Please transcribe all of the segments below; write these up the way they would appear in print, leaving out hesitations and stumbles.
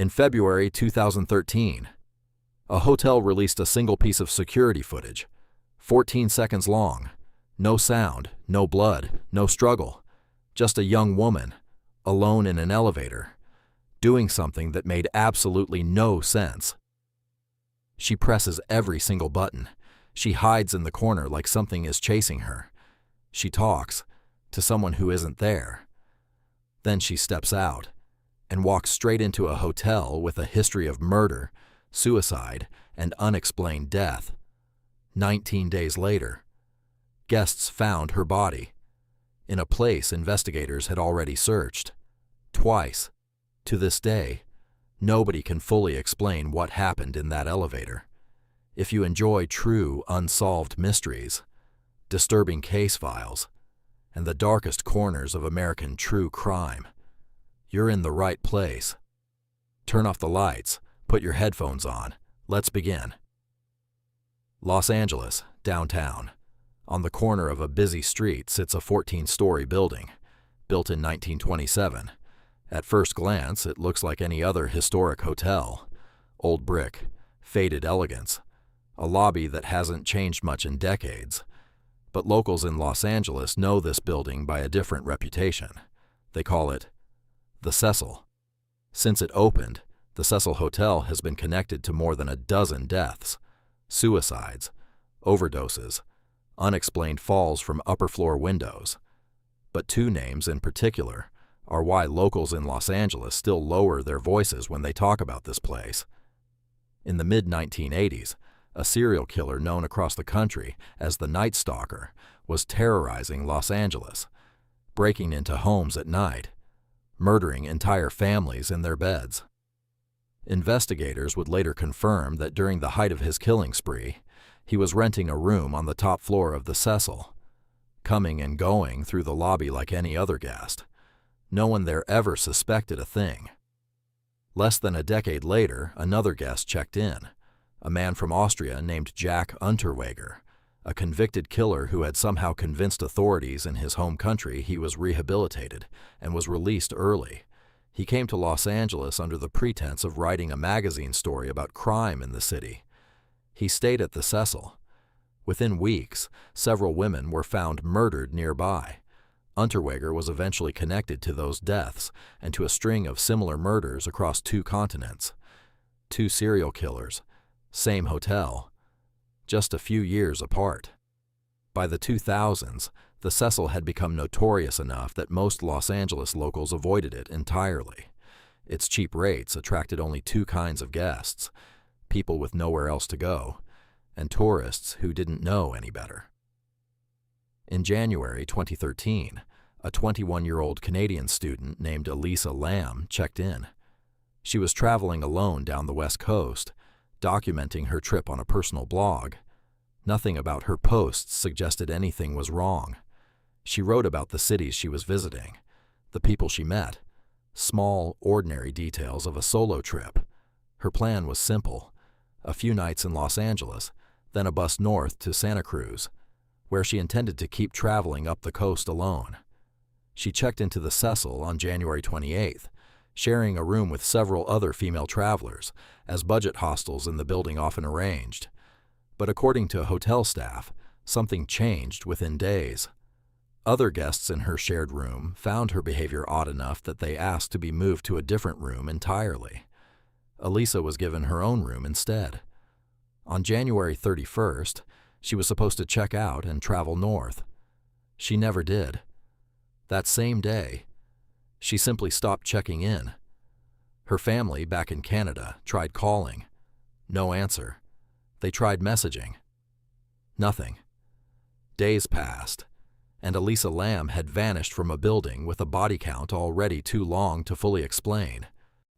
In February 2013, a hotel released a single piece of security footage, 14 seconds long. No sound, no blood, no struggle. Just a young woman, alone in an elevator, doing something that made absolutely no sense. She presses every single button. She hides in the corner like something is chasing her. She talks to someone who isn't there. Then she steps out and walks straight into a hotel with a history of murder, suicide, and unexplained death. 19 days later, guests found her body in a place investigators had already searched twice. To this day, nobody can fully explain what happened in that elevator. If you enjoy true unsolved mysteries, disturbing case files, and the darkest corners of American true crime, you're in the right place. Turn off the lights, put your headphones on. Let's begin. Los Angeles, downtown. On the corner of a busy street sits a 14-story building, built in 1927. At first glance, it looks like any other historic hotel. Old brick, faded elegance, a lobby that hasn't changed much in decades. But locals in Los Angeles know this building by a different reputation. They call it the Cecil. Since it opened, the Cecil Hotel has been connected to more than a dozen deaths, suicides, overdoses, unexplained falls from upper-floor windows. But two names in particular are why locals in Los Angeles still lower their voices when they talk about this place. In the mid-1980s, a serial killer known across the country as the Night Stalker was terrorizing Los Angeles, breaking into homes at night, murdering entire families in their beds. Investigators would later confirm that during the height of his killing spree, he was renting a room on the top floor of the Cecil, coming and going through the lobby like any other guest. No one there ever suspected a thing. Less than a decade later, another guest checked in, a man from Austria named Jack Unterweger, a convicted killer who had somehow convinced authorities in his home country he was rehabilitated and was released early. He came to Los Angeles under the pretense of writing a magazine story about crime in the city. He stayed at the Cecil. Within weeks, several women were found murdered nearby. Unterweger was eventually connected to those deaths and to a string of similar murders across 2 continents. 2 serial killers, same hotel, just a few years apart. By the 2000s, the Cecil had become notorious enough that most Los Angeles locals avoided it entirely. Its cheap rates attracted only 2 kinds of guests: people with nowhere else to go, and tourists who didn't know any better. In January 2013, a 21-year-old Canadian student named Elisa Lam checked in. She was traveling alone down the West Coast, documenting her trip on a personal blog. Nothing about her posts suggested anything was wrong. She wrote about the cities she was visiting, the people she met, small, ordinary details of a solo trip. Her plan was simple: a few nights in Los Angeles, then a bus north to Santa Cruz, where she intended to keep traveling up the coast alone. She checked into the Cecil on January 28th, sharing a room with several other female travelers, as budget hostels in the building often arranged. But according to hotel staff, something changed within days. Other guests in her shared room found her behavior odd enough that they asked to be moved to a different room entirely. Elisa was given her own room instead. On January 31st, she was supposed to check out and travel north. She never did. That same day, she simply stopped checking in. Her family back in Canada tried calling. No answer. They tried messaging. Nothing. Days passed, and Elisa Lam had vanished from a building with a body count already too long to fully explain.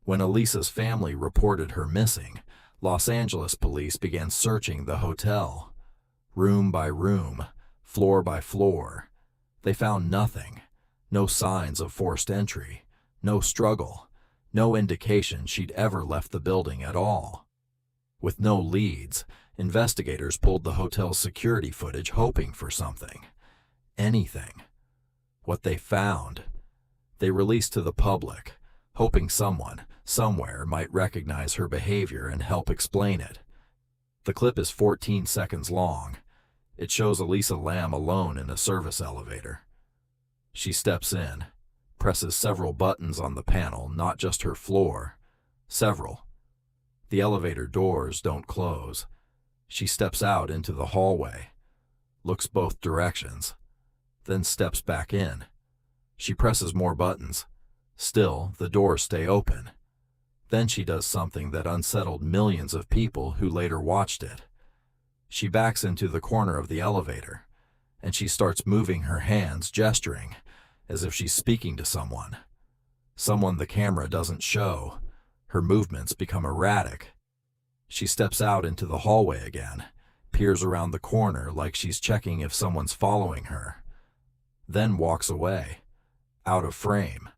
When Elisa's family reported her missing, Los Angeles police began searching the hotel. Room by room, floor by floor. They found nothing. No signs of forced entry. No struggle. No indication she'd ever left the building at all. With no leads, investigators pulled the hotel's security footage hoping for something. Anything. What they found, they released to the public, hoping someone, somewhere might recognize her behavior and help explain it. The clip is 14 seconds long. It shows Elisa Lam alone in a service elevator. She steps in, presses several buttons on the panel, not just her floor, several. The elevator doors don't close. She steps out into the hallway, looks both directions, then steps back in. She presses more buttons. Still, the doors stay open. Then she does something that unsettled millions of people who later watched it. She backs into the corner of the elevator, and she starts moving her hands, gesturing, as if she's speaking to someone. Someone the camera doesn't show. Her movements become erratic. She steps out into the hallway again, peers around the corner like she's checking if someone's following her, then walks away, out of frame.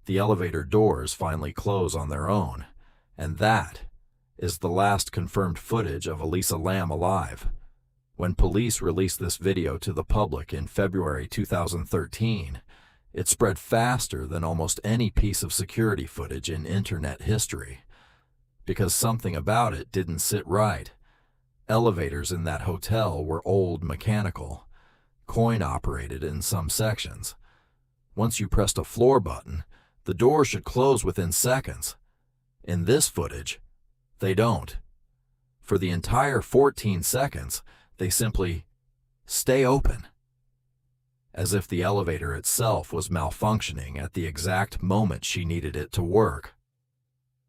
The elevator doors finally close on their own, and that is the last confirmed footage of Elisa Lam alive. When police released this video to the public in February 2013, it spread faster than almost any piece of security footage in internet history, because something about it didn't sit right. Elevators in that hotel were old, mechanical, coin-operated in some sections. Once you pressed a floor button, the door should close within seconds. In this footage, they don't. For the entire 14 seconds, they simply stay open, as if the elevator itself was malfunctioning at the exact moment she needed it to work.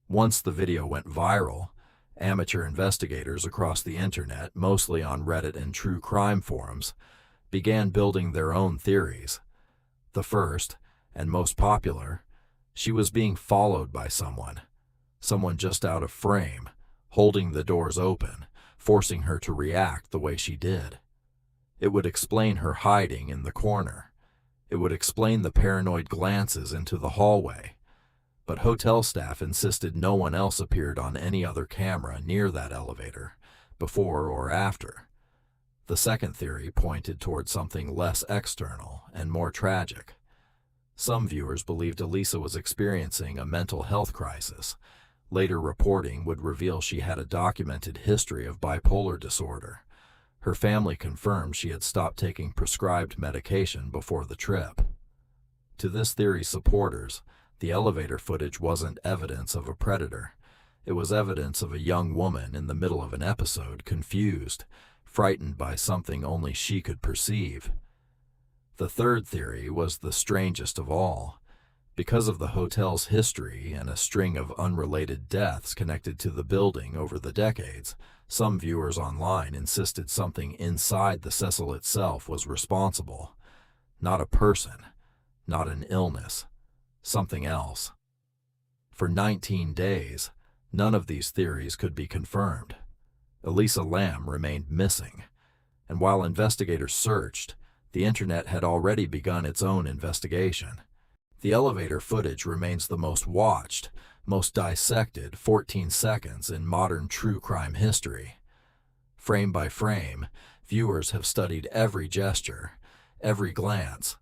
Once the video went viral, amateur investigators across the internet, mostly on Reddit and true crime forums, began building their own theories. The first, and most popular, she was being followed by someone just out of frame, holding the doors open, forcing her to react the way she did. It would explain her hiding in the corner. It would explain the paranoid glances into the hallway. But hotel staff insisted no one else appeared on any other camera near that elevator, before or after. The second theory pointed toward something less external and more tragic. Some viewers believed Elisa was experiencing a mental health crisis. Later reporting would reveal she had a documented history of bipolar disorder. Her family confirmed she had stopped taking prescribed medication before the trip. To this theory's supporters, the elevator footage wasn't evidence of a predator. It was evidence of a young woman in the middle of an episode, confused, frightened by something only she could perceive. The third theory was the strangest of all. Because of the hotel's history and a string of unrelated deaths connected to the building over the decades, some viewers online insisted something inside the Cecil itself was responsible. Not a person, not an illness, something else. For 19 days, none of these theories could be confirmed. Elisa Lam remained missing, and while investigators searched, the internet had already begun its own investigation. The elevator footage remains the most watched, most dissected 14 seconds in modern true crime history. Frame by frame, viewers have studied every gesture, every glance,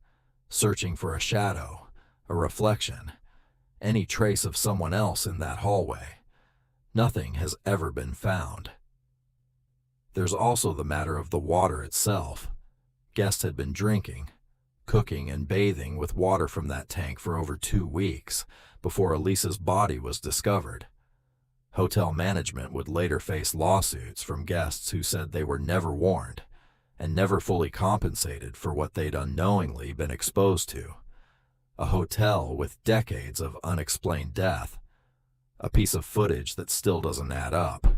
searching for a shadow, a reflection, any trace of someone else in that hallway. Nothing has ever been found. There's also the matter of the water itself. Guests had been drinking, cooking, and bathing with water from that tank for over 2 weeks before Elisa's body was discovered. Hotel management would later face lawsuits from guests who said they were never warned and never fully compensated for what they'd unknowingly been exposed to. A hotel with decades of unexplained death, a piece of footage that still doesn't add up,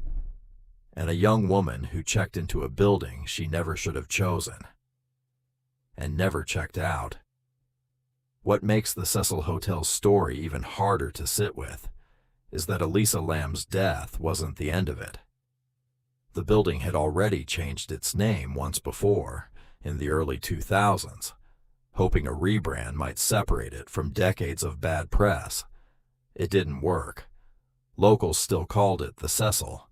and a young woman who checked into a building she never should have chosen and never checked out. What makes the Cecil Hotel's story even harder to sit with is that Elisa Lam's death wasn't the end of it. The building had already changed its name once before, in the early 2000s, hoping a rebrand might separate it from decades of bad press. It didn't work. Locals still called it the Cecil.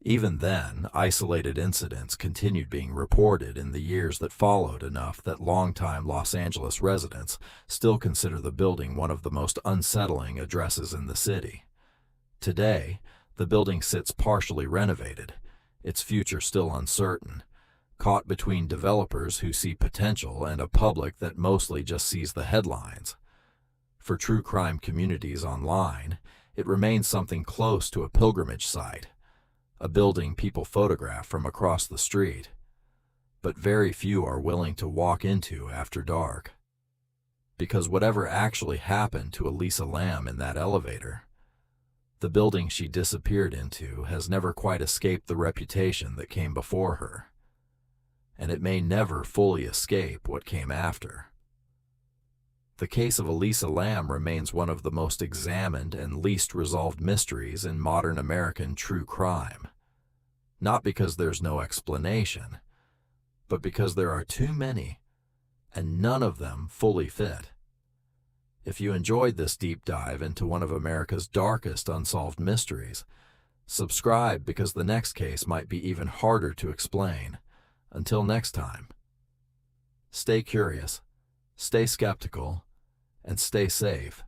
Even then, isolated incidents continued being reported in the years that followed, enough that longtime Los Angeles residents still consider the building one of the most unsettling addresses in the city. Today, the building sits partially renovated, its future still uncertain, caught between developers who see potential and a public that mostly just sees the headlines. For true crime communities online, it remains something close to a pilgrimage site, a building people photograph from across the street, but very few are willing to walk into after dark. Because whatever actually happened to Elisa Lam in that elevator, the building she disappeared into has never quite escaped the reputation that came before her, and it may never fully escape what came after. The case of Elisa Lam remains one of the most examined and least resolved mysteries in modern American true crime, not because there's no explanation, but because there are too many, and none of them fully fit. If you enjoyed this deep dive into one of America's darkest unsolved mysteries, subscribe because the next case might be even harder to explain. Until next time, stay curious, stay skeptical, and stay safe.